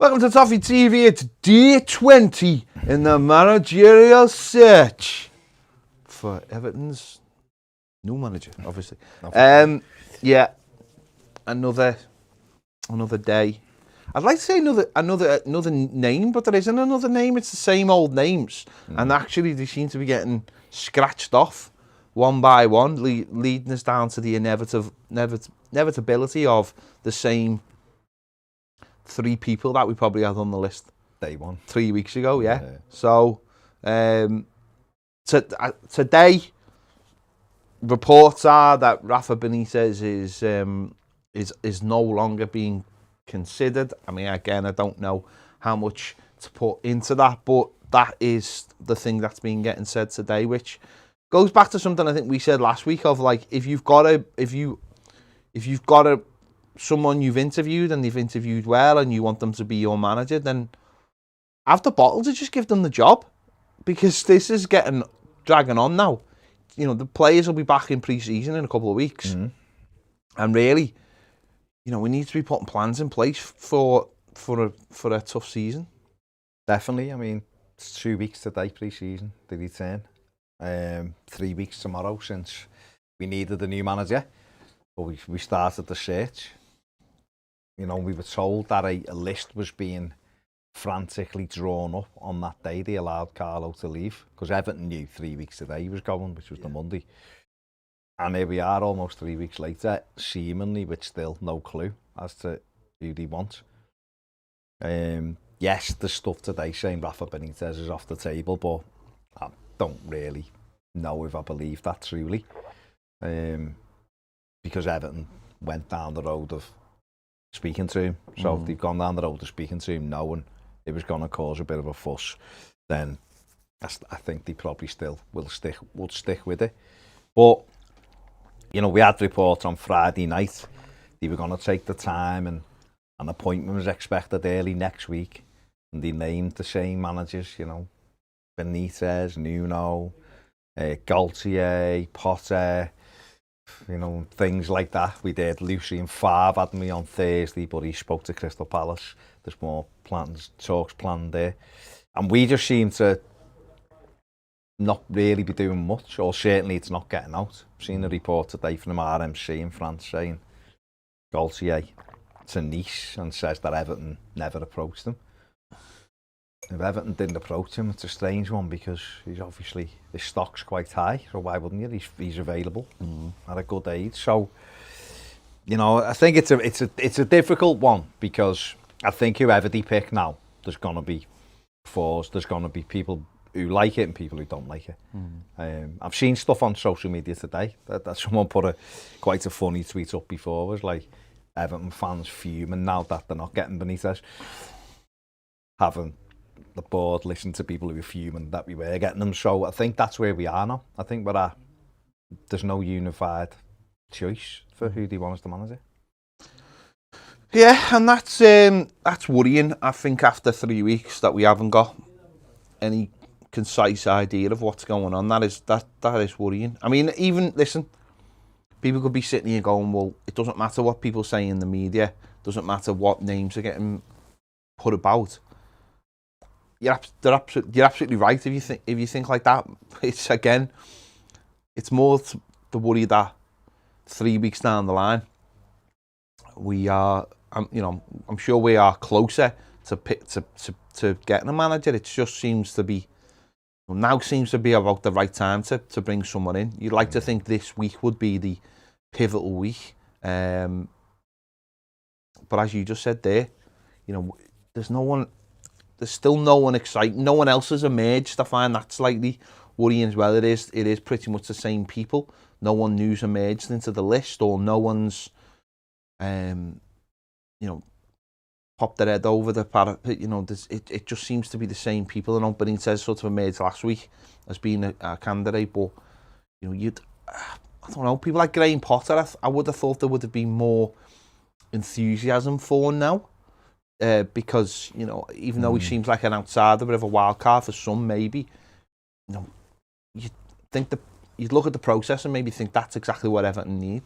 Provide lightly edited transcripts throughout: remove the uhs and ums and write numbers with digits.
Welcome to Toffee TV. It's day 20 in the managerial search for Everton's new manager, obviously. Yeah, another day. I'd like to say another name, but there isn't another name. It's the same old names, and actually they seem to be getting scratched off one by one, leading us down to the inevitability of the same three people that we probably had on the list day one 3 weeks ago. Yeah. So today reports are that Rafa Benitez is no longer being considered. I mean, again, I don't know how much to put into that, but that is the thing that's been getting said today, which goes back to something I think we said last week of like, if you've got someone you've interviewed and they've interviewed well and you want them to be your manager, then have the bottle to just give them the job, because this is dragging on now. You know, the players will be back in pre-season in a couple of weeks, and really, you know, we need to be putting plans in place for a tough season. Definitely. I mean, it's 2 weeks today pre-season, the return. 3 weeks tomorrow since we needed a new manager, but we started the search. You know, we were told that a list was being frantically drawn up on that day they allowed Carlo to leave, because Everton knew 3 weeks today he was going, which was the Monday. And here we are almost 3 weeks later, seemingly with still no clue as to who they want. Yes, there's stuff today saying Rafa Benitez is off the table, but I don't really know if I believe that truly. Because Everton went down the road of speaking to him. So if they've gone down the road of speaking to him knowing it was going to cause a bit of a fuss, then I think they probably still would stick with it. But, you know, we had reports on Friday night they were going to take the time, and an appointment was expected early next week, and they named the same managers, you know, Benitez, Nuno, Galtier, Potter, you know, things like that. We did Lucien Favre had me on Thursday, but he spoke to Crystal Palace. There's more talks planned there. And we just seem to not really be doing much, or certainly it's not getting out. I've seen a report today from RMC in France saying Galtier to Nice and says that Everton never approached him. If Everton didn't approach him, it's a strange one, because he's obviously, his stock's quite high, so why wouldn't you? He's available at a good age. So, you know, I think it's a difficult one, because I think whoever they pick now, there's going to be there's going to be people who like it and people who don't like it. I've seen stuff on social media today that someone put quite a funny tweet up before, was like, Everton fans fuming now that they're not getting Benitez. Having the board listen to people who were fuming that we were getting them. So I think that's where we are now. I think there's no unified choice for who they want as the manager. Yeah, and that's worrying. I think after 3 weeks that we haven't got any concise idea of what's going on, that is worrying. I mean, even, listen, people could be sitting here going, well, it doesn't matter what people say in the media, it doesn't matter what names are getting put about. You're absolutely right if you think like that. It's more the worry that 3 weeks down the line we are, I'm sure we are closer to getting a manager. It just seems to be about the right time to bring someone in. You'd like to think this week would be the pivotal week, but as you just said there, you know, there's still no one exciting. No one else has emerged. I find that slightly worrying as well. It is pretty much the same people. No one new's emerged into the list, or no one's, popped their head over the parapet. You know, it just seems to be the same people. I know Benitez sort of emerged last week as being a candidate, but you know, I don't know. People like Graham Potter, I would have thought there would have been more enthusiasm for now. Because, you know, even though he seems like an outsider, a bit of a wild card for some, maybe, you know, you'd look at the process and maybe think that's exactly what Everton need.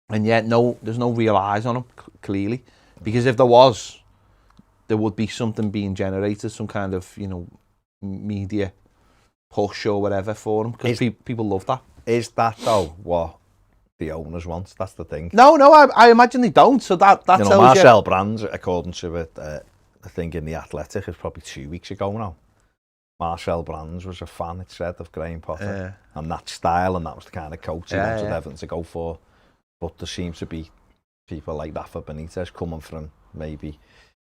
And yet, there's no real eyes on him, clearly. Because if there was, there would be something being generated, some kind of, media push or whatever for him, because people love that. Is that though what the owners want? That's the thing. No, I imagine they don't. So that tells you. Marcel Brands, according to it, I think in the Athletic, it's probably 2 weeks ago now. Marcel Brands was a fan, it said, of Graham Potter and that style, and that was the kind of coach he wanted Everton to go for. But there seems to be people like Rafa Benitez coming from maybe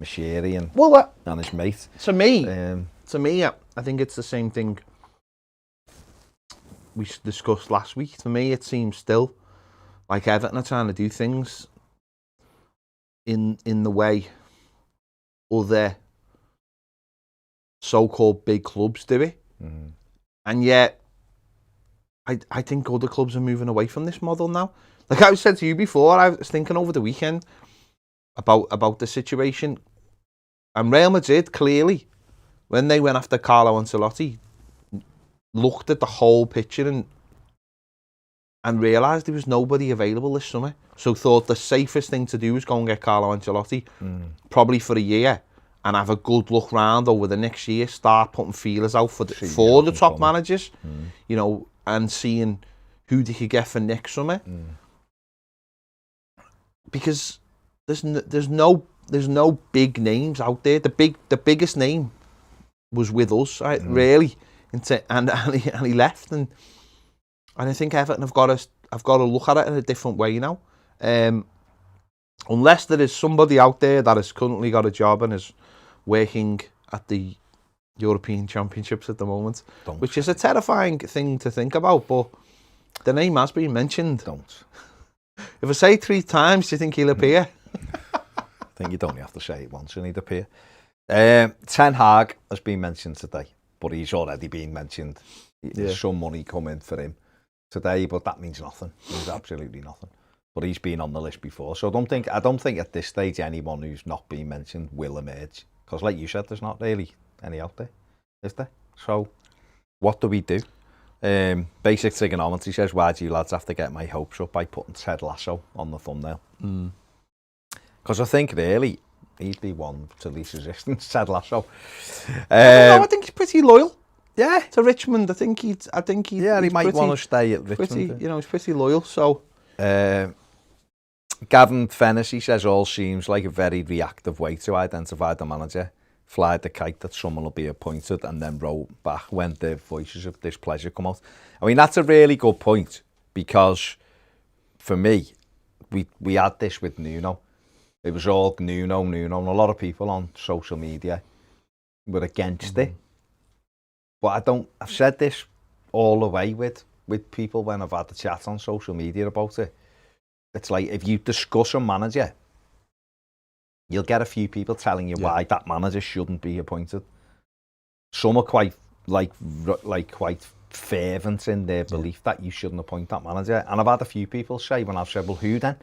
Mashiri and his mate. To me, I think it's the same thing we discussed last week. To me, it seems still like Everton are trying to do things in the way other so-called big clubs do it. And yet I think other clubs are moving away from this model now. Like I said to you before, I was thinking over the weekend about the situation, and Real Madrid clearly, when they went after Carlo Ancelotti, looked at the whole picture and realised there was nobody available this summer. So thought the safest thing to do was go and get Carlo Ancelotti, probably for a year, and have a good look round over the next year, start putting feelers out for the top managers, and seeing who they could get for next summer. Because there's no big names out there. The biggest name was with us, right? Really, and he left, and I think Everton have got to look at it in a different way now. Unless there is somebody out there that has currently got a job and is working at the European Championships at the moment, which is a terrifying thing to think about, but the name has been mentioned. If I say it 3 times, do you think he'll appear? I think you'd only have to say it once and he'd appear. Ten Hag has been mentioned today, but he's already been mentioned. There's some money coming for him today, but that means nothing. It means absolutely nothing. But he's been on the list before, so I don't think at this stage anyone who's not been mentioned will emerge. Because, like you said, there's not really any out there, is there? So, what do we do? Basic trigonometry says, why do you lads have to get my hopes up by putting Ted Lasso on the thumbnail? Because I think really he'd be one to least resistance, Ted Lasso. I think he's pretty loyal. Yeah, to Richmond. I think he might want to stay at Richmond. He's pretty loyal. So, Gavin Fennessy says all seems like a very reactive way to identify the manager. Fly the kite that someone will be appointed and then roll back when the voices of displeasure come out. I mean, that's a really good point, because for me, we had this with Nuno. It was all Nuno, and a lot of people on social media were against it. But I've said this all the way with people when I've had the chat on social media about it. It's like, if you discuss a manager, you'll get a few people telling you why that manager shouldn't be appointed. Some are quite quite fervent in their belief that you shouldn't appoint that manager. And I've had a few people say, when I've said, well, who then?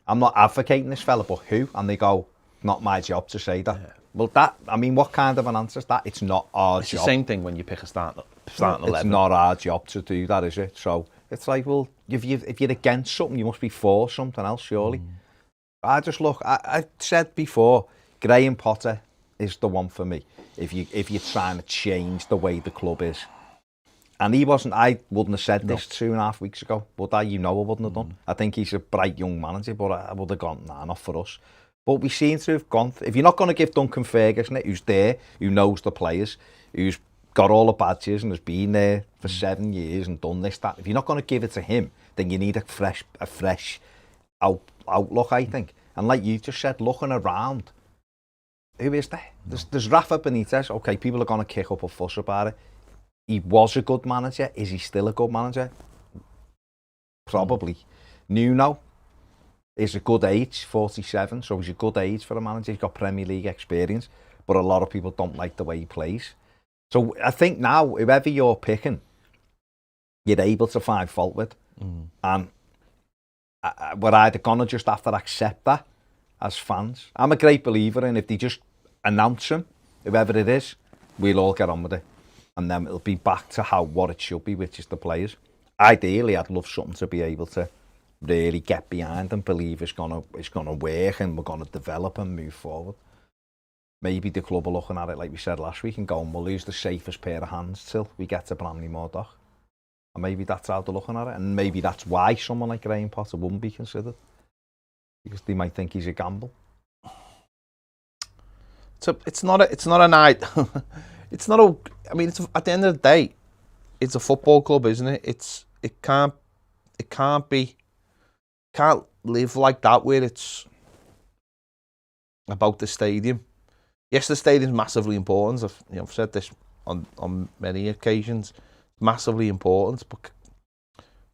I'm not advocating this fella, but who? And they go, not my job to say that. Well, what kind of an answer is that? It's not our job. It's the same thing when you pick a starting 11. It's not our job to do that, is it? So it's like, well, if you're against something, you must be for something else, surely. I said before, Graham Potter is the one for me. If you're trying to change the way the club is. And I wouldn't have said this 2.5 weeks ago, but I wouldn't have done. I think he's a bright young manager, but I would have gone, nah, not for us. But we seem to have gone, if you're not going to give Duncan Ferguson it, who's there, who knows the players, who's got all the badges and has been there for 7 years and done this, that, if you're not going to give it to him, then you need a fresh outlook, I think. And like you just said, looking around, who is there? There's Rafa Benitez. Okay, people are going to kick up a fuss about it. He was a good manager. Is he still a good manager? Probably. Nuno is a good age, 47, so he's a good age for a manager. He's got Premier League experience, but a lot of people don't like the way he plays. So I think now, whoever you're picking, you're able to find fault with. And we're either going to just have to accept that as fans. I'm a great believer in, if they just announce him, whoever it is, we'll all get on with it. And then it'll be back to what it should be, which is the players. Ideally, I'd love something to be able to really get behind and believe it's gonna work and we're gonna develop and move forward. maybe the club are looking at it, like we said last week, and going, we'll use the safest pair of hands till we get to Bramley Moordock. And maybe that's how they're looking at it. And maybe that's why someone like Graham Potter wouldn't be considered. Because they might think he's a gamble. So it's not a night. It's not a. I mean, at the end of the day, it's a football club, isn't it? It can't live like that where it's about the stadium. Yes, the stadium's massively important. I've said this on many occasions. Massively important, but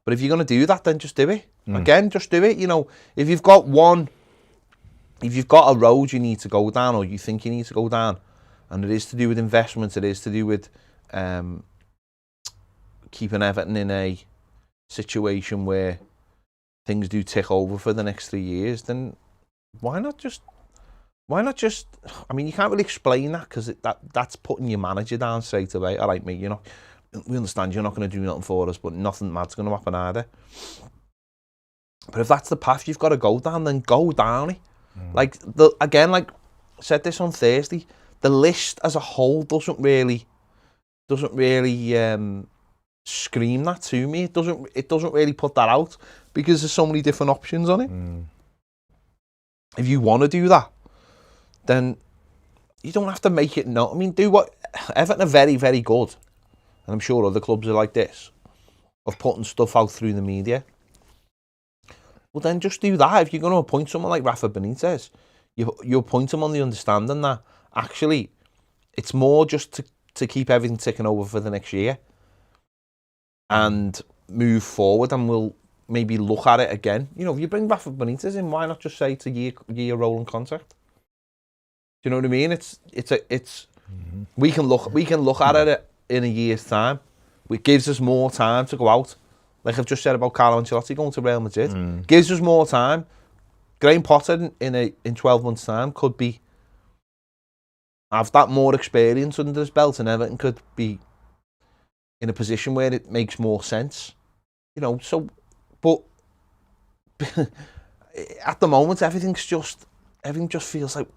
if you're going to do that, then just do it. Again, just do it. You know, if you've got a road you need to go down, or you think you need to go down, and it is to do with investments, it is to do with keeping Everton in a situation where things do tick over for the next 3 years, then why not just? I mean, you can't really explain that because that's putting your manager down straight away. All right, mate, we understand you're not going to do nothing for us, but nothing mad's going to happen either. But if that's the path you've got to go down, then go down it. Like I said this on Thursday, the list as a whole doesn't really scream that to me. It doesn't really put that out because there's so many different options on it. If you want to do that, then you don't have to make it I mean, do what Everton are very, very good. And I'm sure other clubs are like this, of putting stuff out through the media. Well, then just do that. If you're going to appoint someone like Rafa Benitez, you appoint him on the understanding that actually it's more just to keep everything ticking over for the next year and move forward, and we'll maybe look at it again. You know, if you bring Rafa Benitez in, why not just say it's a year rolling contract? Do you know what I mean? It's we can look at it in a year's time. It gives us more time to go out. Like I've just said about Carlo Ancelotti going to Real Madrid. Gives us more time. Graham Potter in 12 months' time could have that more experience under his belt, and Everton could be in a position where it makes more sense. You know, so, but at the moment everything just feels like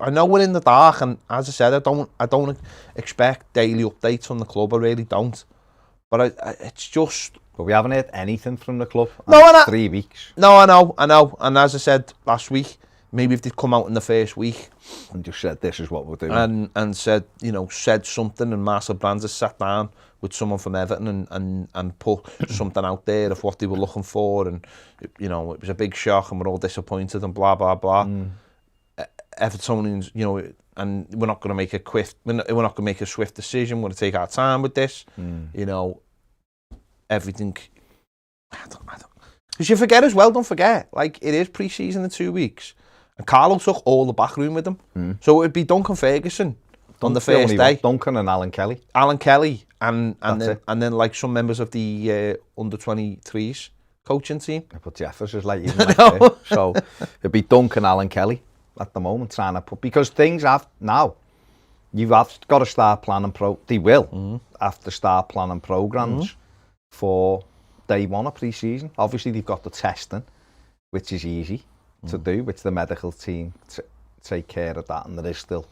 I know we're in the dark, and as I said, I don't expect daily updates from the club. I really don't. But it's just. But we haven't heard anything from the club. No, 3 weeks. No, I know. And as I said last week, maybe if they'd come out in the first week and just said this is what we're doing, and said something, and Marcel Brands has sat down with someone from Everton and put something out there of what they were looking for, and it was a big shock, and we're all disappointed, and blah blah blah. Evertonians, and we're not going to make we're not going to make a swift decision. We're going to take our time with this. Everything. I don't. Because you forget as well. Don't forget, like it is pre-season in 2 weeks, and Carlo took all the back room with him. So it would be Duncan Ferguson on the first day. Duncan and Alan Kelly. And then like some members of the under 23s coaching team. But Jeffers is like even like that. So it'd be Duncan, Alan Kelly at the moment trying to put, because things have now. You've got to start planning They will have to start planning programs for day one of pre-season. Obviously, they've got the testing, which is easy to do, which the medical team take care of that, and there is still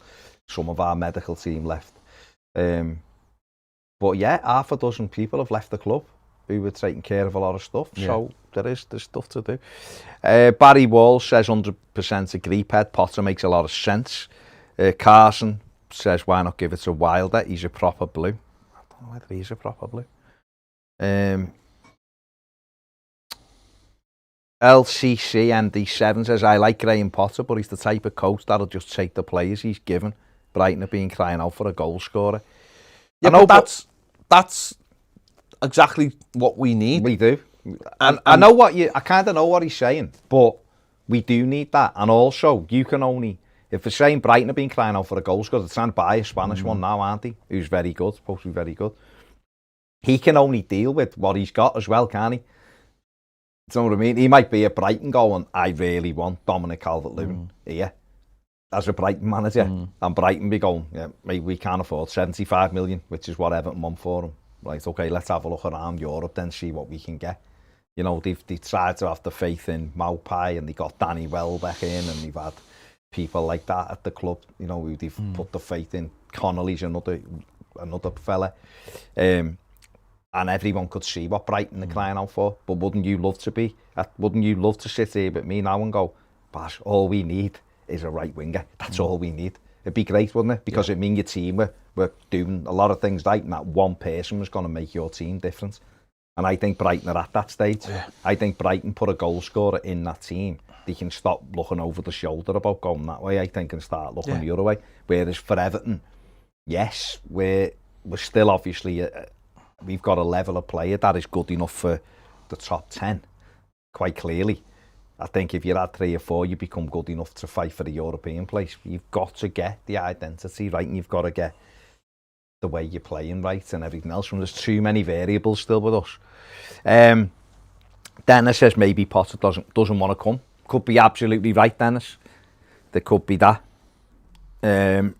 some of our medical team left. But yeah, half a dozen people have left the club who were taking care of a lot of stuff. Yeah. So there's stuff to do. Barry Wall says 100% agree, Ped. Potter makes a lot of sense. Carson says, why not give it to Wilder? He's a proper blue. I don't know whether he's a proper blue. LCC MD7 says, I like Graham Potter, but he's the type of coach that'll just take the players he's given. Brighton have been crying out for a goal scorer. Yeah, but that's exactly what we need. We do. And I kind of know what he's saying, but we do need that. And also, you can only, if they're saying Brighton have been crying out for a goal scorer, they're trying to buy a Spanish one now, aren't they? Who's very good, supposed to be very good. He can only deal with what he's got as well, can't he? Do you know what I mean? He might be at Brighton going, I really want Dominic Calvert-Lewin here as a Brighton manager. And Brighton be going, yeah, maybe we can't afford 75 million, which is what Everton want for him. Right, okay, let's have a look around Europe then, see what we can get. They've tried to have the faith in Maupai, and they got Danny Welbeck in, and they've had people like that at the club, you know, who they've put the faith in. Connolly's another fella. And everyone could see what Brighton are crying out for. But wouldn't you love to sit here with me now and go, Bash, all we need is a right winger. That's all we need. It'd be great, wouldn't it? Because it means your team were doing a lot of things right, and that one person was going to make your team different. And I think Brighton are at that stage. Yeah. I think Brighton put a goal scorer in that team. They can stop looking over the shoulder about going that way, I think, and start looking the other way. Whereas for Everton, yes, we're still obviously, we've got a level of player that is good enough for the top 10, quite clearly. I think if you're at 3 or 4, you become good enough to fight for the European place. You've got to get the identity right, and you've got to get the way you're playing right and everything else. And there's too many variables still with us. Dennis says maybe Potter doesn't want to come. Could be absolutely right, Dennis. There could be that. Who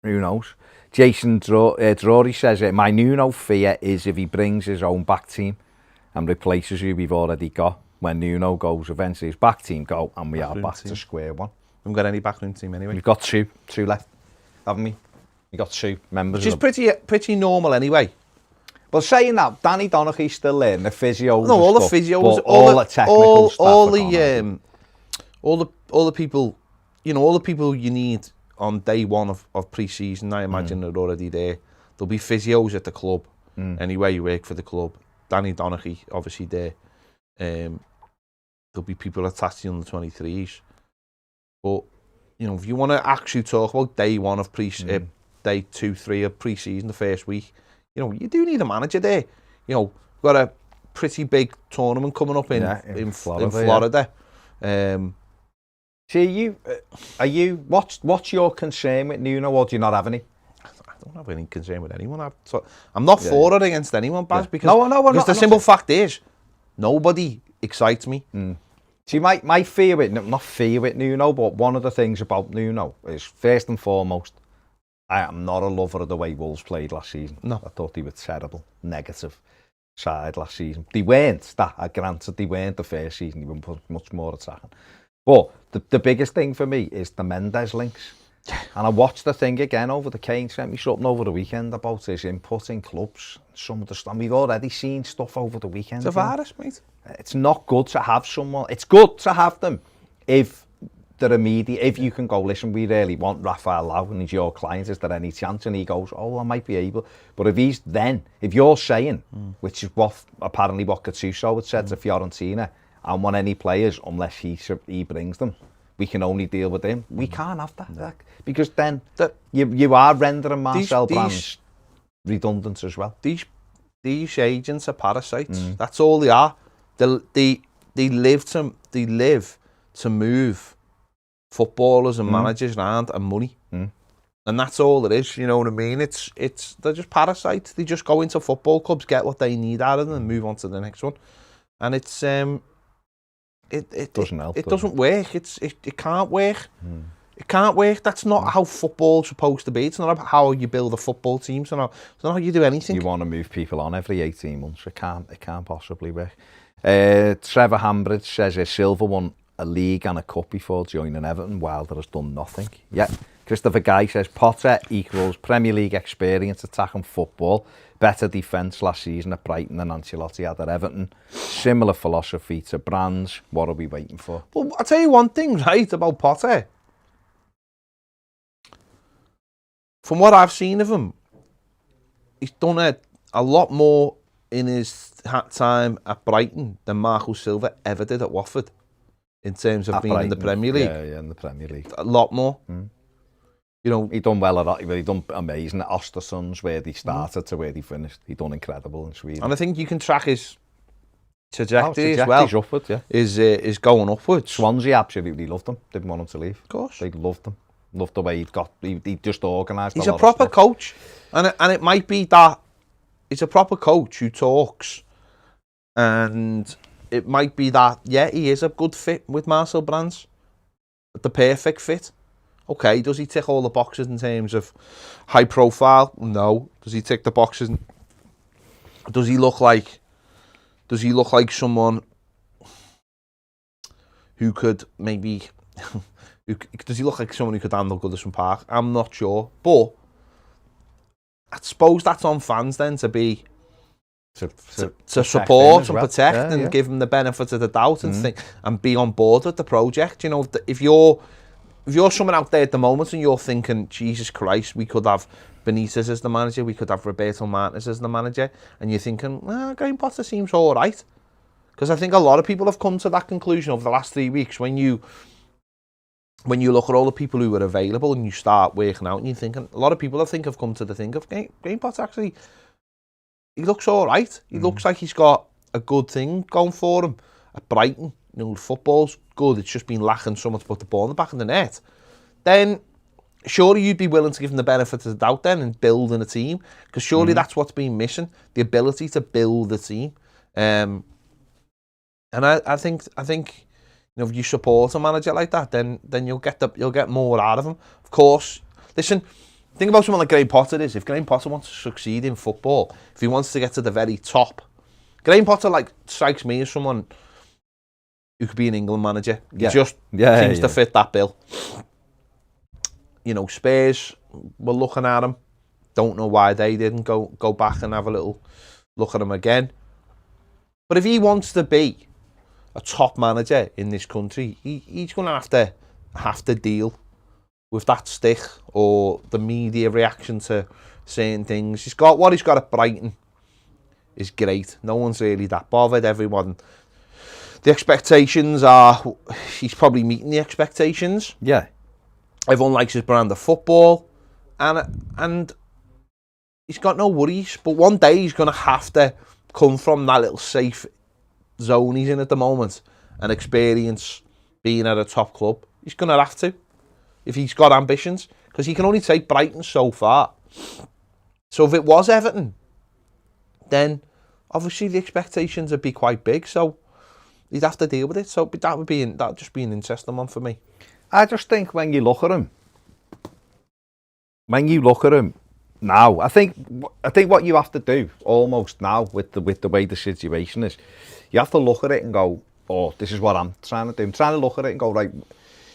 knows? Jason Drury says, my Nuno fear is if he brings his own back team and replaces who we've already got. When Nuno goes, eventually his back team go, and we are back to square one. We haven't got any backroom team anyway. We've got two left, haven't we? We've got 2 members. Which is pretty normal anyway. Well, saying that, Danny Donaghy's still there, and the physios. No, all stuff, the physios, all the technical stuff. All the people, you know, all the people you need on day one of pre-season. I imagine they're already there. There'll be physios at the club. Anyway, you work for the club. Danny Donaghy, obviously there. There'll be people attached to the under-23s. But, you know, if you want to actually talk about day one of day 2, 3 of pre-season, the first week, you know, you do need a manager there. You know, we've got a pretty big tournament coming up in Florida. See, what's your concern with Nuno, or do you not have any? I don't have any concern with anyone. I'm not for or against anyone, Baz, because the simple fact is, nobody excites me. See, my fear with, not fear with Nuno, but one of the things about Nuno is, first and foremost, I am not a lover of the way Wolves played last season. No. I thought they were terrible, negative side last season. They weren't, granted, they weren't the first season, they were much more attacking. But the biggest thing for me is the Mendes links. And I watched the thing again over the Kane sent me something over the weekend about his input in clubs. Some of the stuff, we've already seen stuff over the weekend. It's a virus, mate. It's not good to have someone. It's good to have them if they're immediate. If you can go, listen, we really want Rafa and he's your client, is there any chance? And he goes, oh, I might be able. But if you're saying, which is what apparently what Gattuso had said to Fiorentina, I don't want any players unless he brings them. We can only deal with him. We can't have that. Because then you are rendering Marcel Brands redundant as well. These agents are parasites. That's all they are. They live to move footballers and managers around and money. And that's all it is, you know what I mean? They're just parasites. They just go into football clubs, get what they need out of them and move on to the next one. And it doesn't help. It doesn't work. It can't work. It can't work. That's not how football's supposed to be. It's not how you build a football team. It's not how you do anything. You want to move people on every 18 months. It can't possibly work. Trevor Hambridge says Silva won a league and a cup before joining Everton. Wilder has done nothing. Yeah. Christopher Guy says Potter equals Premier League experience attacking football. Better defence last season at Brighton than Ancelotti had at Everton. Similar philosophy to Brands. What are we waiting for? Well, I'll tell you one thing, right, about Potter. From what I've seen of him, he's done a lot more in his time at Brighton than Marco Silva ever did at Watford in terms of being in the Premier League. Yeah, in the Premier League. A lot more. You know, he done well at that. He done amazing at Östersunds, where they started to where they finished. He done incredible in Sweden. And I think you can track his trajectory as well. Upward, yeah. Is going upwards. Swansea absolutely loved him. Didn't want him to leave. Of course. They loved him. Loved the way he just organised. He's a proper coach, and it might be that he's a proper coach who talks, and it might be that he is a good fit with Marcel Brands, the perfect fit. Okay, does he tick all the boxes in terms of high profile? No. Does he tick the boxes? Does he look like someone who could maybe Does he look like someone who could handle Goodison Park? I'm not sure. But I suppose that's on fans then to be to support and protect and give him the benefit of the doubt and think and be on board with the project. You know, if you're someone out there at the moment and you're thinking, Jesus Christ, we could have Benitez as the manager, we could have Roberto Martinez as the manager, and you're thinking, Graham Potter seems all right. Because I think a lot of people have come to that conclusion over the last 3 weeks when you look at all the people who are available and you start working out and you're thinking, a lot of people I think have come to the think of Graham Potter actually, he looks all right. He looks like he's got a good thing going for him at Brighton. You know, football's good. It's just been lacking someone to put the ball in the back of the net. Then surely you'd be willing to give him the benefit of the doubt then and build in a team, because surely that's what's been missing, the ability to build a team. And I think you know, if you support a manager like that, then you'll get more out of him. Of course, listen. The thing about someone like Graham Potter is, if Graham Potter wants to succeed in football, if he wants to get to the very top, Graham Potter strikes me as someone who could be an England manager. He just seems to fit that bill. You know, Spurs were looking at him. Don't know why they didn't go back and have a little look at him again. But if he wants to be a top manager in this country, he's going to have to deal with that stick or the media reaction to certain things. He's got at Brighton is great. No one's really that bothered. Everyone, the expectations are, he's probably meeting the expectations. Yeah. Everyone likes his brand of football, and he's got no worries. But one day he's going to have to come from that little safe zone he's in at the moment and experience being at a top club. He's going to have to, if he's got ambitions, because he can only take Brighton so far. So if it was Everton, then obviously the expectations would be quite big. So he'd have to deal with it. So that would just be an interesting one for me. I just think when you look at him now, I think what you have to do almost now with the way the situation is, you have to look at it and go, oh, this is what I'm trying to do. I'm trying to look at it and go, right,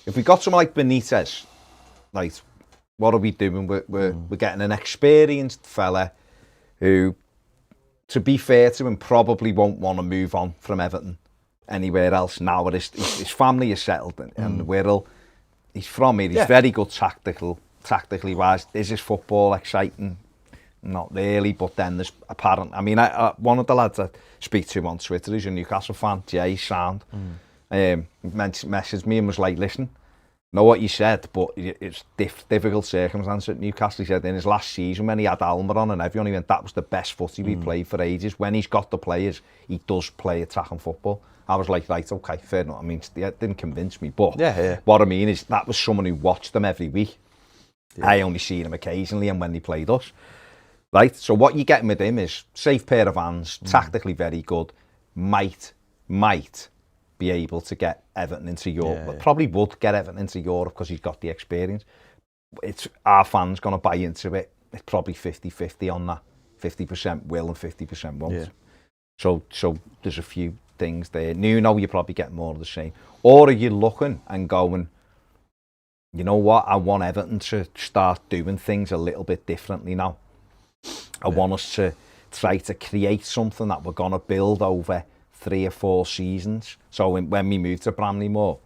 if we got someone like Benitez, right, what are we doing? We're getting an experienced fella who, to be fair to him, probably won't want to move on from Everton anywhere else now. His family is settled and he's from here. He's very good tactically wise. Is his football exciting? Not really, but then there's apparent. I mean, one of the lads I speak to on Twitter is a Newcastle fan, Jay Sound. Messaged me and was like, listen, know what you said, but it's difficult circumstance at Newcastle. He said in his last season when he had Almer on and everyone, he went, that was the best footy we played for ages. When he's got the players, he does play attacking football. I was like, right, okay, fair enough. I mean, it didn't convince me, but what I mean is that was someone who watched them every week. Yeah. I only seen him occasionally and when they played us. Right, so what you're getting with him is safe pair of hands, tactically very good, might be able to get Everton into Europe. Probably would get Everton into Europe because he's got the experience. It's our fans going to buy into it. It's probably 50-50 on that. 50% will and 50% won't. Yeah. So there's a few things there. Nuno, you probably get more of the same. Or are you looking and going, you know what, I want Everton to start doing things a little bit differently now. I want us to try to create something that we're going to build over 3 or 4 seasons. So when we move to Bramley-Moore,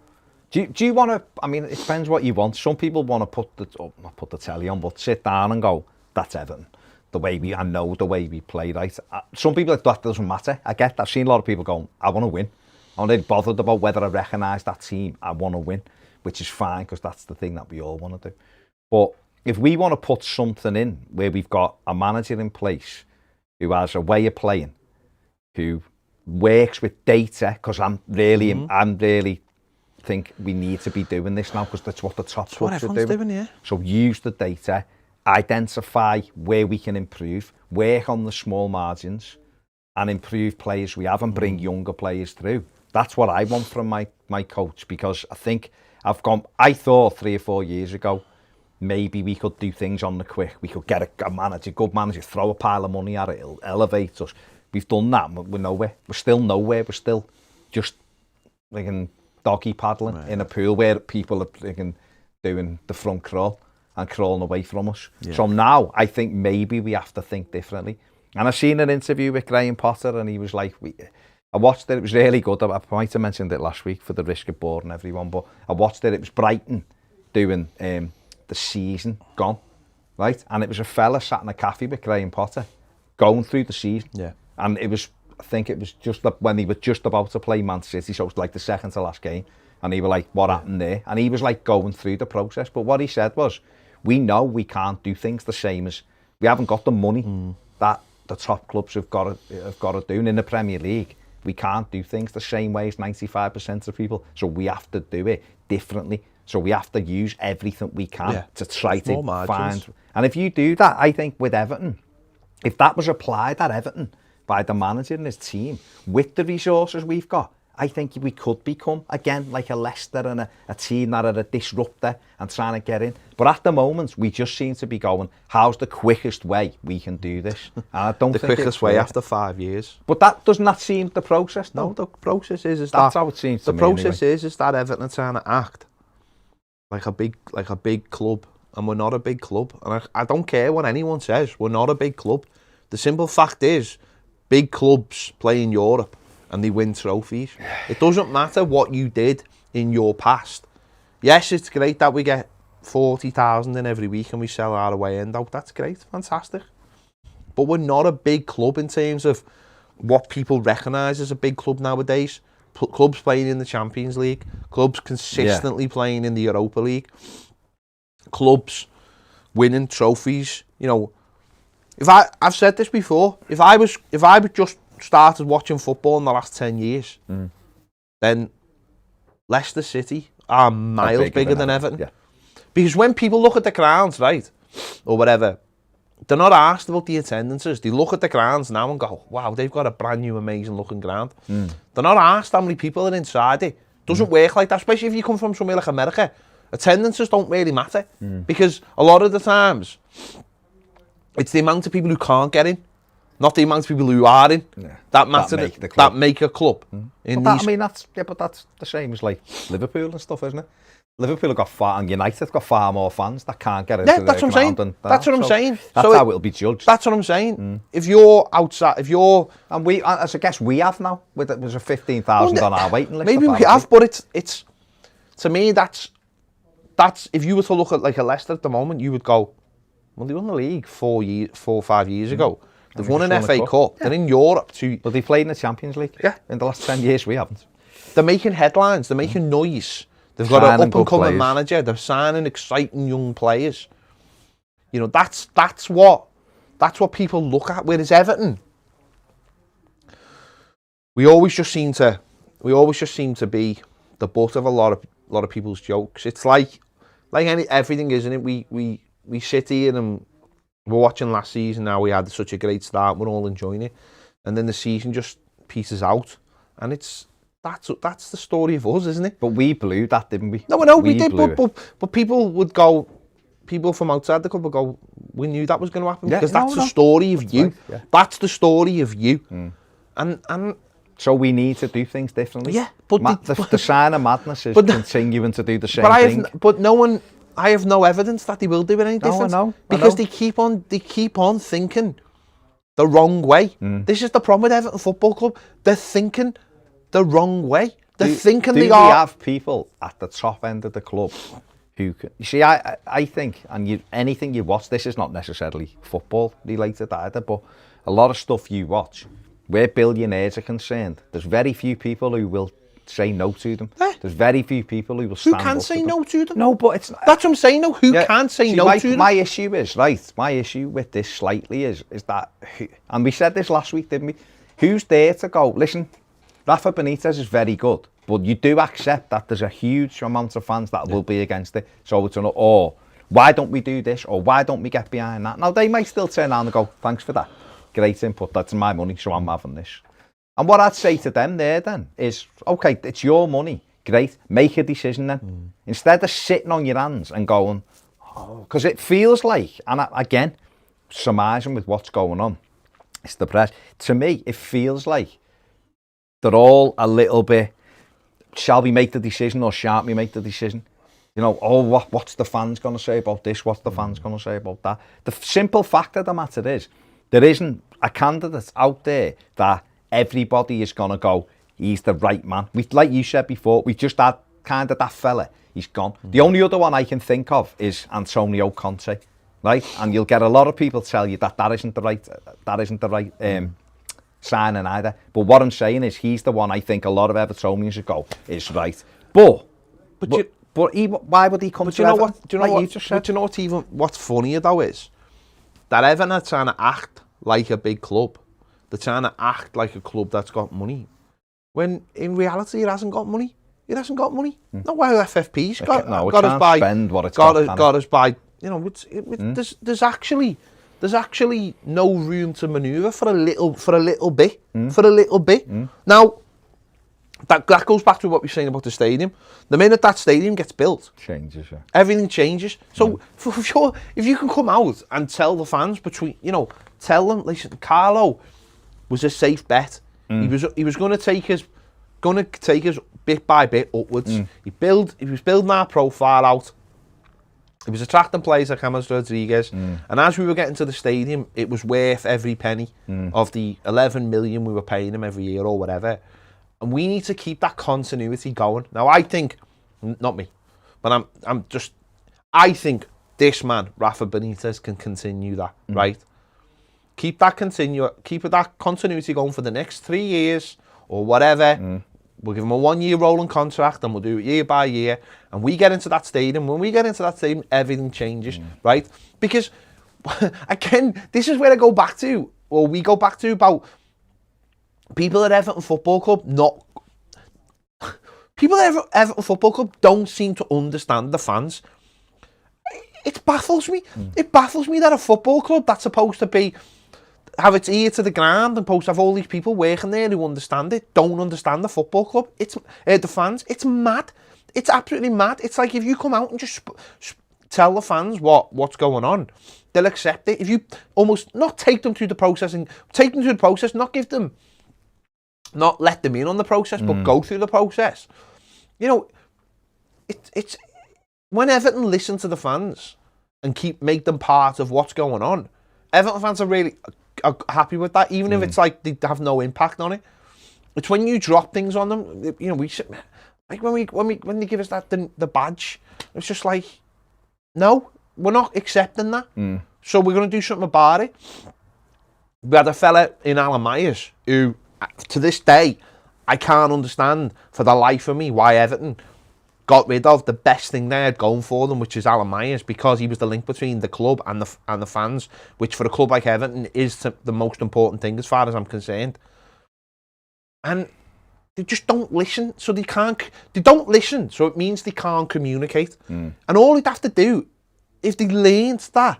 do you want to, I mean, it depends what you want. Some people want to not put the telly on, but sit down and go, that's Everton. I know the way we play, right? Some people, that doesn't matter. I get that. I've seen a lot of people going, I want to win. I'm not bothered about whether I recognise that team. I want to win, which is fine because that's the thing that we all want to do. But if we want to put something in where we've got a manager in place who has a way of playing, who works with data, because I'm really think we need to be doing this now because that's what the top clubs are doing. Yeah. So use the data, identify where we can improve, work on the small margins, and improve players we have and bring younger players through. That's what I want from my coach, because I think I thought 3 or 4 years ago, maybe we could do things on the quick. We could get a manager, good manager, throw a pile of money at it, it'll elevate us. We've done that, but we're nowhere. We're still nowhere. We're still just doggy paddling in a pool where people are freaking doing the front crawl and crawling away from us. Yeah. So now I think maybe we have to think differently. And I've seen an interview with Graham Potter, and he was like, I watched it, it was really good. I might have mentioned it last week for the risk of boring everyone, but I watched it, it was Brighton doing the season gone, right? And it was a fella sat in a cafe with Graham Potter going through the season. Yeah. And it was, I think it was just when he was just about to play Man City, so it was like the second to last game, and he was like, what happened there? And he was like going through the process, but what he said was, we know we can't do things the same as, we haven't got the money that the top clubs have got to do. And in the Premier League, we can't do things the same way as 95% of people. So we have to do it differently. So we have to use everything we can to try to find. And if you do that, I think with Everton, if that was applied at Everton by the manager and his team, with the resources we've got, I think we could become, again, like a Leicester and a team that are a disruptor and trying to get in. But at the moment, we just seem to be going, how's the quickest way we can do this? And I don't think quickest way after 5 years. But that doesn't that seem the process, though? No, the process is that's how it seems to me. The process is that Everton are trying to act like a big club, and we're not a big club. And I don't care what anyone says, we're not a big club. The simple fact is, big clubs play in Europe and they win trophies. It doesn't matter what you did in your past. Yes, it's great that we get 40,000 in every week and we sell our away end out. That's great, fantastic. But we're not a big club in terms of what people recognise as a big club nowadays. Clubs playing in the Champions League, clubs consistently playing in the Europa League, clubs winning trophies. You know, I've said this before, if I was just started watching football in the last 10 years, then Leicester City are miles bigger than Everton. Yeah. Because when people look at the grounds, right, or whatever, they're not asked about the attendances. They look at the grounds now and go, wow, they've got a brand new, amazing looking ground. They're not asked how many people are inside it. Doesn't work like that, especially if you come from somewhere like America. Attendances don't really matter because a lot of the times it's the amount of people who can't get in, not the amount of people who are in, that make a club. I mean, that's the same as like Liverpool and stuff, isn't it? Liverpool have got and United have got far more fans that can't get into that's what I'm saying. That's what I'm saying. That's how it'll be judged. That's what I'm saying. If you're outside, and we, as I guess we have now, there's a 15,000 on our waiting list. Maybe we have, but it's to me that's if you were to look at like a Leicester at the moment, you would go, well, they won the league 4 or 5 years ago. They've won an FA Cup. Yeah. They're in Europe too. But they played in the Champions League. Yeah. In the last 10 years, we haven't. They're making headlines. They're making noise. They've got an up-and-coming manager. They're signing exciting young players. You know, that's what people look at. Whereas Everton, we always just seem to be the butt of a lot of people's jokes. It's like everything, isn't it? We sit here and we're watching last season. Now we had such a great start. We're all enjoying it, and then the season just pieces out, and that's the story of us, isn't it? But we blew that, didn't we? No, I know we did, but people would go. People from outside the club would go, we knew that was going to happen because that's the story of you. Right, yeah. That's the story of you, and so we need to do things differently. Yeah, but the sign of madness is continuing to do the same thing. But no one. I have no evidence that they will do it any different. No, I know. Because they keep on thinking the wrong way. This is the problem with Everton Football Club. They're thinking the wrong way. They're thinking they are. Do we have people at the top end of the club who can... You see, I think, and anything you watch, this is not necessarily football related either, but a lot of stuff you watch, where billionaires are concerned, there's very few people who will say no to them. There's very few people who will stand up. Who can say no to them? No, but it's... That's what I'm saying, no. Who can say no to them? My issue is, my issue with this slightly is that... And we said this last week, didn't we? Who's there to go, listen, Rafa Benitez is very good, but you do accept that there's a huge amount of fans that will be against it. So it's why don't we do this? Or why don't we get behind that? Now, they might still turn around and go, thanks for that. Great input, that's my money, so I'm having this. And what I'd say to them there then is, okay, it's your money. Great, make a decision then. Instead of sitting on your hands and going, because it feels like, and again, surmising with what's going on, it's the press. To me, it feels like they're all a little bit shall we make the decision or shan't we make the decision? You know, what's the fans going to say about this? What's the fans going to say about that? The simple fact of the matter is, there isn't a candidate out there that everybody is going to go, he's the right man. Like you said before, we just had kind of that fella, he's gone. The only other one I can think of is Antonio Conte, right? And you'll get a lot of people tell you that isn't the right signing either. But what I'm saying is, he's the one I think a lot of Evertonians would go is right. But why would he come to Everton? Do you know what? What's funnier though is that Everton are trying to act like a big club. They're trying to act like a club that's got money, when in reality it hasn't got money. It hasn't got money. Not why FFP's got us by. Spend what it's got us by. You know, there's actually no room to manoeuvre for a little bit. Now, that goes back to what we're saying about the stadium. The minute that stadium gets built, changes. Yeah. Everything changes. So for sure, if you can come out and tell the fans tell them, listen, Carlo was a safe bet. He was going to take us bit by bit upwards. He was building our profile out. He was attracting players like James Rodriguez, and as we were getting to the stadium, it was worth every penny of the 11 million we were paying him every year or whatever. And we need to keep that continuity going. Now, I think, not me, but I think this man, Rafa Benitez, can continue that, right? Keep that continuity going for the next 3 years or whatever. We'll give him a 1 year rolling contract and we'll do it year by year. And we get into that stadium. When we get into that stadium, everything changes, right? Because, again, this is where we go back to about people at Everton Football Club people at Everton Football Club don't seem to understand the fans. It baffles me. It baffles me that a football club that's supposed to have its ear to the ground and supposed to have all these people working there who understand it, don't understand the football club. It's the fans. It's mad. It's absolutely mad. It's like if you come out and just tell the fans what's going on, they'll accept it. If you almost not take them through the process, not let them in on the process, but go through the process. You know, it's when Everton listen to the fans and make them part of what's going on, Everton fans are happy with that, even if it's like they have no impact on it. It's when you drop things on them, you know, when they give us that the badge, it's just like, no, we're not accepting that. So we're going to do something about it. We had a fella in Alan Myers who, to this day, I can't understand for the life of me why Everton got rid of the best thing they had going for them, which is Alan Myers, because he was the link between the club and the fans, which for a club like Everton is the most important thing as far as I'm concerned. And they just don't listen, so they don't listen, so it means they can't communicate. And all they'd have to do, if they learned that,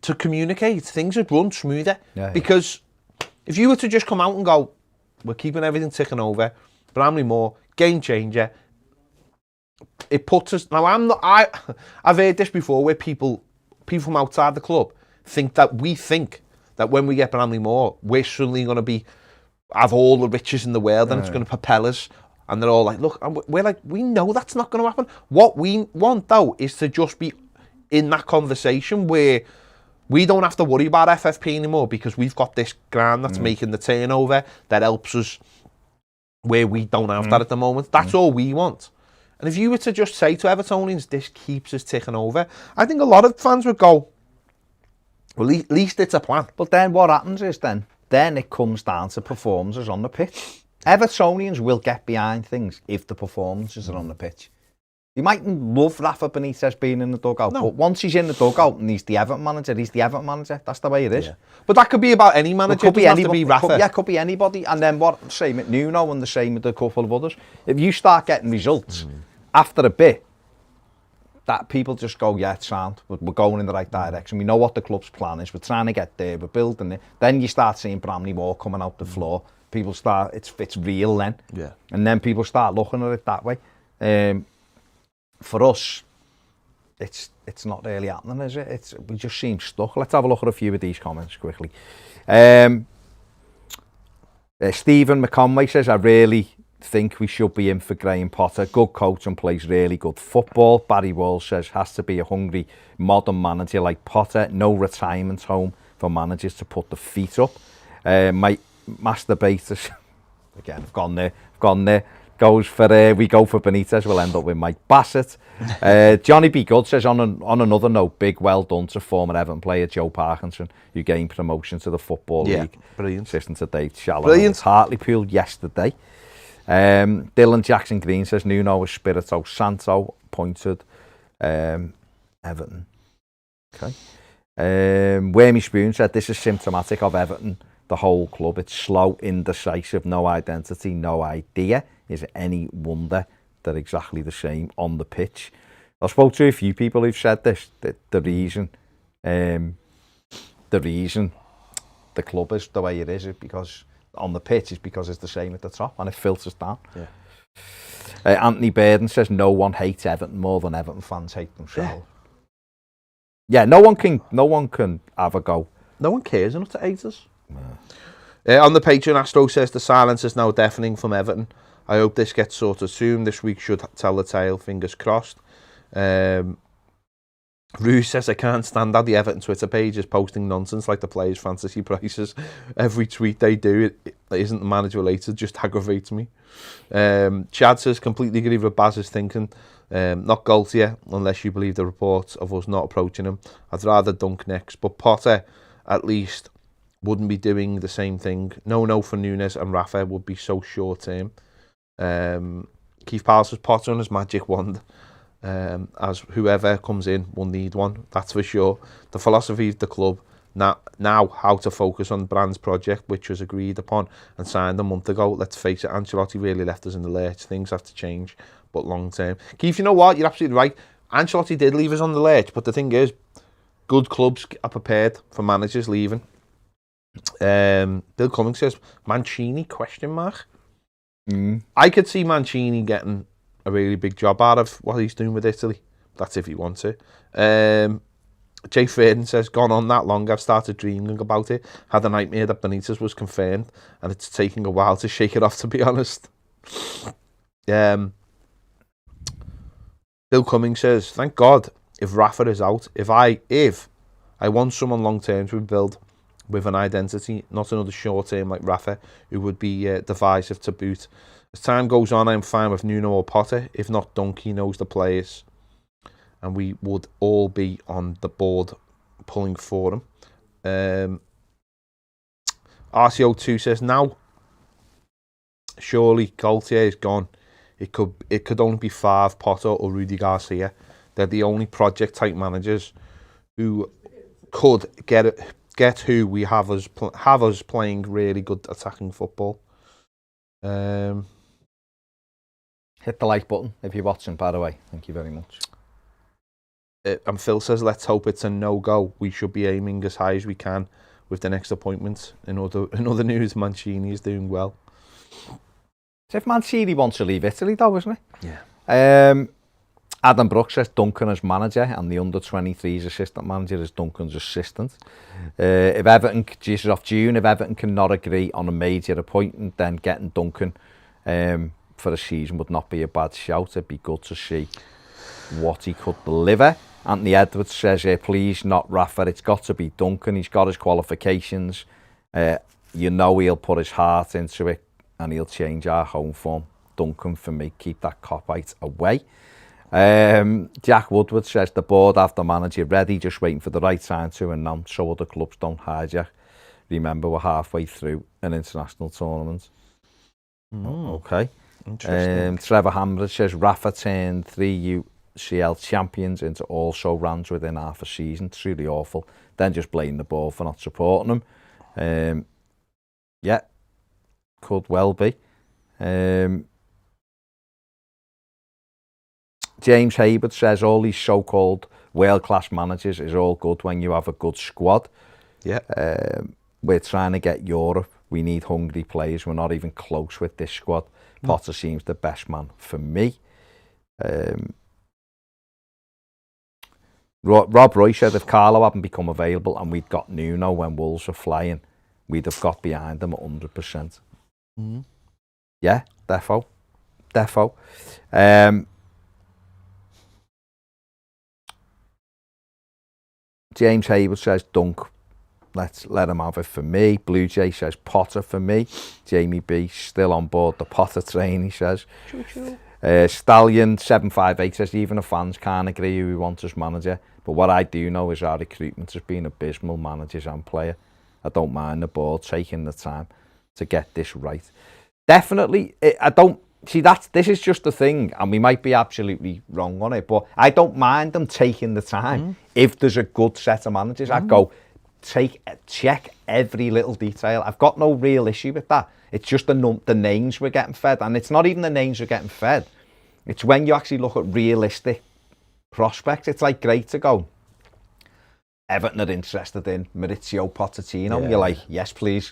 to communicate, things would run smoother. Because if you were to just come out and go, we're keeping everything ticking over, Bramley Moore, game changer, it puts us... Now, I've heard this before where people from outside the club think that when we get Bramley Moore, we're suddenly going to have all the riches in the world and it's going to propel us. And they're all like, look, and we're like, we know that's not going to happen. What we want, though, is to just be in that conversation where we don't have to worry about FFP anymore because we've got this ground that's making the turnover that helps us where we don't have that at the moment. That's all we want. And if you were to just say to Evertonians, this keeps us ticking over, I think a lot of fans would go, well, at least it's a plan. But then what happens is then it comes down to performances on the pitch. Evertonians will get behind things if the performances are on the pitch. You mightn't love Rafa Benitez being in the dugout, but once he's in the dugout and he's the Everton manager, he's the Everton manager. That's the way it is. Yeah. But that could be about any manager. It could be anybody. Could be anybody. And then same with Nuno and the same with a couple of others. If you start getting results after a bit, that people just go, yeah, it's sound. We're going in the right direction. We know what the club's plan is. We're trying to get there. We're building it. Then you start seeing Bramley Moore coming out the floor. People start, it's real then. Yeah. And then people start looking at it that way. For us, it's not really happening, is it? We just seem stuck. Let's have a look at a few of these comments quickly. Stephen McConway says, I really think we should be in for Graham Potter. Good coach and plays really good football. Barry Walsh says has to be a hungry modern manager like Potter. No retirement home for managers to put the feet up. My masturbators, again, I've gone there. Goes for we go for Benitez. We'll end up with Mike Bassett. Johnny B. Good says on another note, big well done to former Everton player Joe Parkinson, who gained promotion to the Football League. Brilliant. Assistant to Dave Shallow. Brilliant. Hartlepool yesterday. Dylan Jackson Green says Nuno Espirito Santo appointed Everton. Okay. Wormy Spoon said this is symptomatic of Everton, the whole club. It's slow, indecisive, no identity, no idea. Is it any wonder they're exactly the same on the pitch? I spoke to a few people who've said this. The reason the club is the way it is because on the pitch is because it's the same at the top and it filters down. Yeah. Anthony Burden says no one hates Everton more than Everton fans hate themselves. Yeah, no one can have a go. No one cares enough to hate us. On the Patreon, Astro says the silence is now deafening from Everton. I hope this gets sorted soon. This week should tell the tale, fingers crossed. Rue says I can't stand how the Everton Twitter page is posting nonsense like the players' fantasy prices. Every tweet they do it isn't the manager related, just aggravates me. Chad says completely agree with Baz's thinking. Not Gaultier unless you believe the reports of us not approaching him. I'd rather Dunk next, but Potter at least wouldn't be doing the same thing. No for Nunes and Rafa would be so short term. Keith Powell says Potter on his magic wand. As whoever comes in will need one, that's for sure. The philosophy of the club now how to focus on Brand's project, which was agreed upon and signed a month ago. Let's face it, Ancelotti really left us in the lurch. Things have to change, but long term. Keith, you know what? You're absolutely right. Ancelotti did leave us on the lurch, but the thing is, good clubs are prepared for managers leaving. Bill Cummings says Mancini ? I could see Mancini getting a really big job out of what he's doing with Italy. That's if he wants it. Jay Faden says, gone on that long, I've started dreaming about it. Had a nightmare that Benitez was confirmed, and it's taking a while to shake it off, to be honest. Bill Cummings says, thank God if Rafa is out. If I want someone long term to build with an identity, not another short term like Rafa, who would be divisive to boot. As time goes on, I'm fine with Nuno or Potter. If not, Donkey knows the players, and we would all be on the board pulling for him. RCO2 says now, surely Gaultier is gone. It could only be Favre, Potter, or Rudy Garcia. They're the only project type managers who could get who we have us playing really good attacking football. Hit the like button if you're watching, by the way. Thank you very much. And Phil says, let's hope it's a no-go. We should be aiming as high as we can with the next appointment. In other news, Mancini is doing well. So if Mancini wants to leave Italy, though, isn't he? Yeah. Adam Brooks says Duncan as manager and the under-23s assistant manager is Duncan's assistant. If Everton cannot agree on a major appointment, then getting Duncan for a season would not be a bad shout. It'd be good to see what he could deliver. Anthony Edwards says, please, not Rafa. It's got to be Duncan. He's got his qualifications. He'll put his heart into it and he'll change our home form. Duncan for me. Keep that copite away. Jack Woodward says the board have the manager ready, just waiting for the right time to announce so other clubs don't hijack. Remember, we're halfway through an international tournament. Okay. Interesting. Trevor Hamlet says Rafa turned 3 UCL champions into also runs within half a season. Truly awful. Then just blame the board for not supporting them. Yeah, could well be. James Hayward says all these so-called world-class managers is all good when you have a good squad. Yeah. We're trying to get Europe. We need hungry players. We're not even close with this squad. Potter seems the best man for me. Rob Roy said if Carlo hadn't become available and we'd got Nuno when Wolves were flying, we'd have got behind them 100%. Yeah, defo. James Hayward says Dunk. Let's let him have it for me. Blue Jay says Potter for me. Jamie B still on board the Potter train, he says. Choo-choo. Stallion 758 says even the fans can't agree who we want as manager. But what I do know is our recruitment has been abysmal, managers and player. I don't mind the board taking the time to get this right. Definitely, I don't see that. This is just the thing, and we might be absolutely wrong on it, but I don't mind them taking the time. If there's a good set of managers, I'd go check every little detail. I've got no real issue with that. It's just the names we're getting fed, and it's not even the names we're getting fed. It's when you actually look at realistic prospects. It's like great to go. Everton are interested in Maurizio Pochettino. Yeah. You're like, yes, please.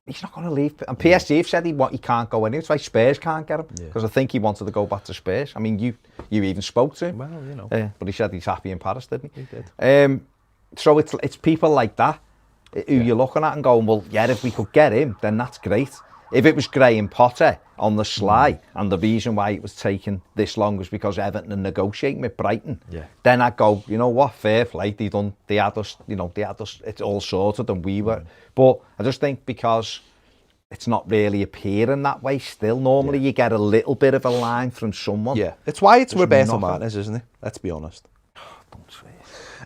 He's not going to leave. And PSG have said he can't go anywhere. It's why Spurs can't get him. Because I think he wanted to go back to Spurs. I mean, you even spoke to him. Well, you know. But he said he's happy in Paris, didn't he? He did. So it's people like that who you're looking at and going, well, yeah, if we could get him, then that's great. If it was Graham Potter on the sly, and the reason why it was taking this long was because Everton are negotiating with Brighton, then I'd go, you know what, fair play, they had us, it's all sorted and we were. But I just think because it's not really appearing that way still, normally you get a little bit of a line from someone. Yeah, it's why it's Roberto Martinez, isn't it? Let's be honest. Don't say it.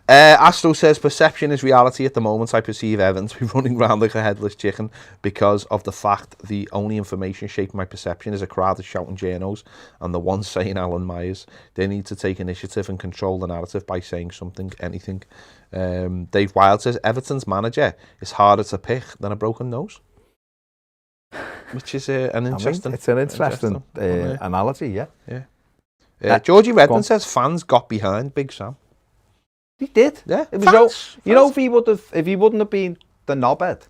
Astro says, perception is reality at the moment. I perceive Everton to be running around like a headless chicken because of the fact the only information shaping my perception is a crowd of shouting journos and the one saying Alan Myers. They need to take initiative and control the narrative by saying something, anything. Dave Wild says, Everton's manager is harder to pick than a broken nose. Which is an interesting... It's an interesting analogy, yeah. Georgie Redmond says, fans got behind Big Sam. He did. Yeah. It was you know, if he wouldn't have been the knobhead,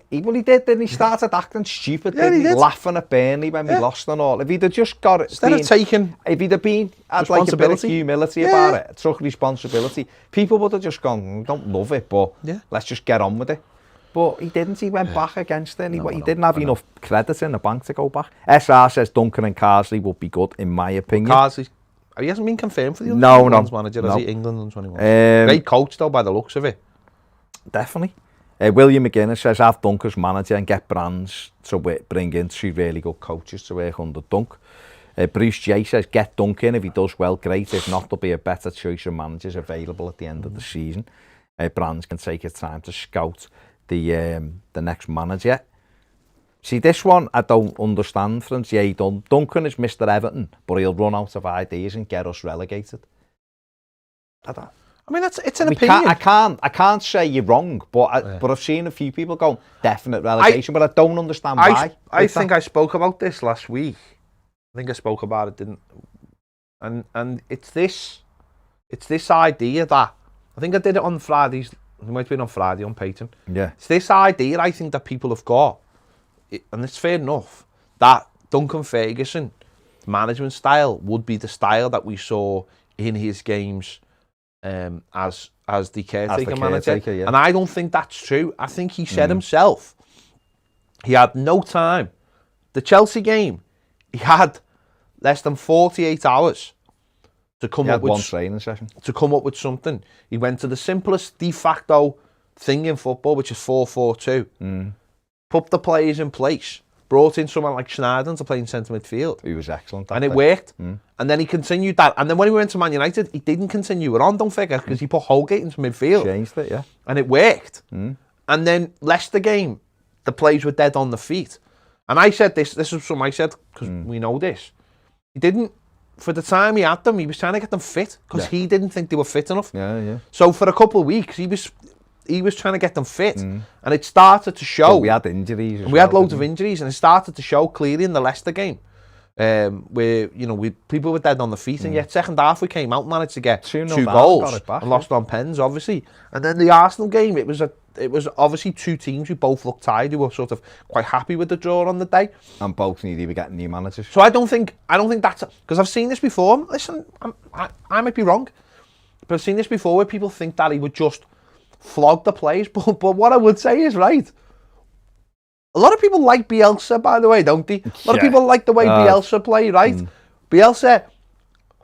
he did. Then he started acting stupid. He did. Laughing at Burnley when we lost and all. If he'd have just got it, if he'd have been had like a bit of humility about it, took responsibility, people would have just gone, don't love it, but let's just get on with it. But he didn't. He went back against it. He didn't have enough credit in the bank to go back. SR says Duncan and Carsley would be good, in my opinion. Carsley. He hasn't been confirmed for the manager, has he? England under 21. Great coach, though, by the looks of it. Definitely. William McGuinness says, have Dunk as manager and get Brands to bring in 2 really good coaches to work under Dunk. Bruce J says, get Dunk in. If he does well, great. If not, there'll be a better choice of managers available at the end of the season. Brands can take his time to scout the next manager. See, this one I don't understand from Jay Duncan is Mr. Everton, but he'll run out of ideas and get us relegated. I mean, it's an opinion. I can't say you're wrong, but I've seen a few people go definite relegation, but I don't understand why. I think I spoke about this last week. I think I spoke about it, didn't? And it's this idea that I think I did it on Fridays. It might have been on Friday on Patreon. Yeah, it's this idea I think that people have got. And it's fair enough that Duncan Ferguson's management style would be the style that we saw in his games as the caretaker manager. Yeah. And I don't think that's true. I think he said himself he had no time. The Chelsea game, he had less than 48 hours to come up with one training session. To come up with something. He went to the simplest de facto thing in football, which is 4-4-2. Put the players in place, brought in someone like Schneider to play in centre midfield. He was excellent. And it worked. And then he continued that. And then when he went to Man United, he didn't continue it on, don't forget, because he put Holgate into midfield. Changed it, yeah. And it worked. And then Leicester game, the players were dead on the feet. And I said this is something I said, because we know this. He didn't, for the time he had them, he was trying to get them fit, because he didn't think they were fit enough. Yeah. So for a couple of weeks, he was trying to get them fit, and it started to show. But we had injuries. We had loads of injuries, and it started to show clearly in the Leicester game, where people were dead on the feet, and yet second half we came out, managed to get 2 goals, and lost on pens, obviously. And then the Arsenal game, it was obviously 2 teams who both looked tired, who were sort of quite happy with the draw on the day, and both needed to be getting new managers. So I don't think that's because I've seen this before. Listen, I might be wrong, but I've seen this before where people think that he would just flog the players, but what I would say is right. A lot of people like Bielsa, by the way, don't they? A lot of Yeah. people like the way Bielsa play, right? Bielsa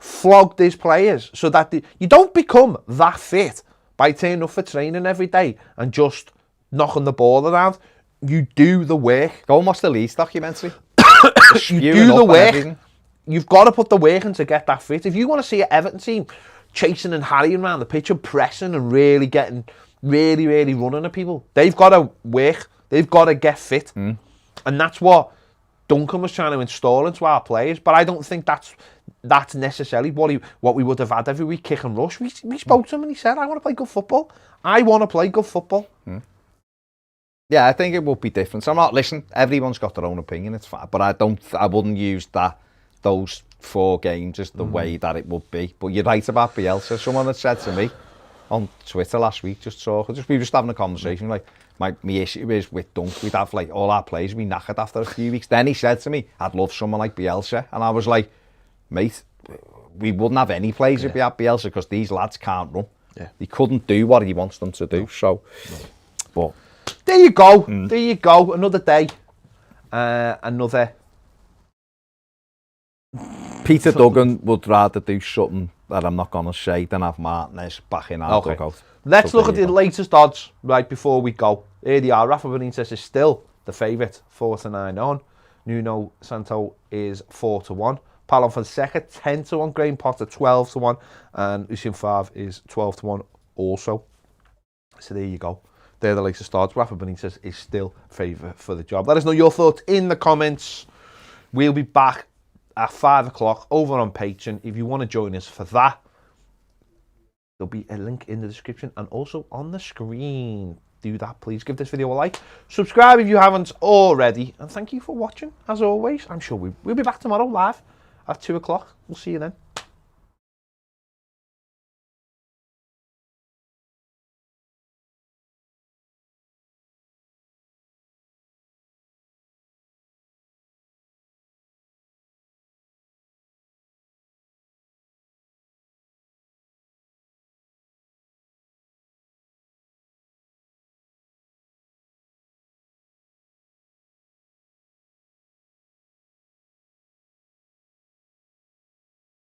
flogged his players so that you don't become that fit by turning up for training every day and just knocking the ball around. You do the work. Go and watch the Leeds documentary. You do the work. You've got to put the work in to get that fit. If you want to see an Everton team chasing and harrying around the pitch and pressing and really getting, really running at people, they've got to work. They've got to get fit. And that's what Duncan was trying to install into our players. But I don't think that's necessarily what we would have had every week, kick and rush. We spoke to him and he said, I want to play good football. I want to play good football. Yeah, I think it would be different. So I'm not, listen, everyone's got their own opinion, it's fine. But I wouldn't use those 4 games as the way that it would be. But you're right about Bielsa. Someone had said to me on Twitter last week, we were just having a conversation, like, my issue is with Dunk, we'd have like all our players be knackered after a few weeks. Then he said to me, I'd love someone like Bielsa. And I was like, mate, we wouldn't have any players if we had Bielsa because these lads can't run. Yeah. He couldn't do what he wants them to do. So, but there you go. There you go. Another day. Another. Peter Duggan would rather do something that I'm not going to say than have Martinez back in our dugout. Let's look at the latest odds right before we go. Here they are. Rafa Benitez is still the favourite, 4-9 on. Nuno Santo is 4-1. Paulo Fonseca 10-1. Graham Potter 12-1. And Lucien Favre is 12-1 also. So there you go. They're the latest odds. Rafa Benitez is still favourite for the job. Let us know your thoughts in the comments. We'll be back at 5 o'clock over on Patreon. If you want to join us for that, there'll be a link in the description and also on the screen. Do that, please. Give this video a like. Subscribe if you haven't already. And thank you for watching, as always. I'm sure we'll be back tomorrow live at 2 o'clock. We'll see you then.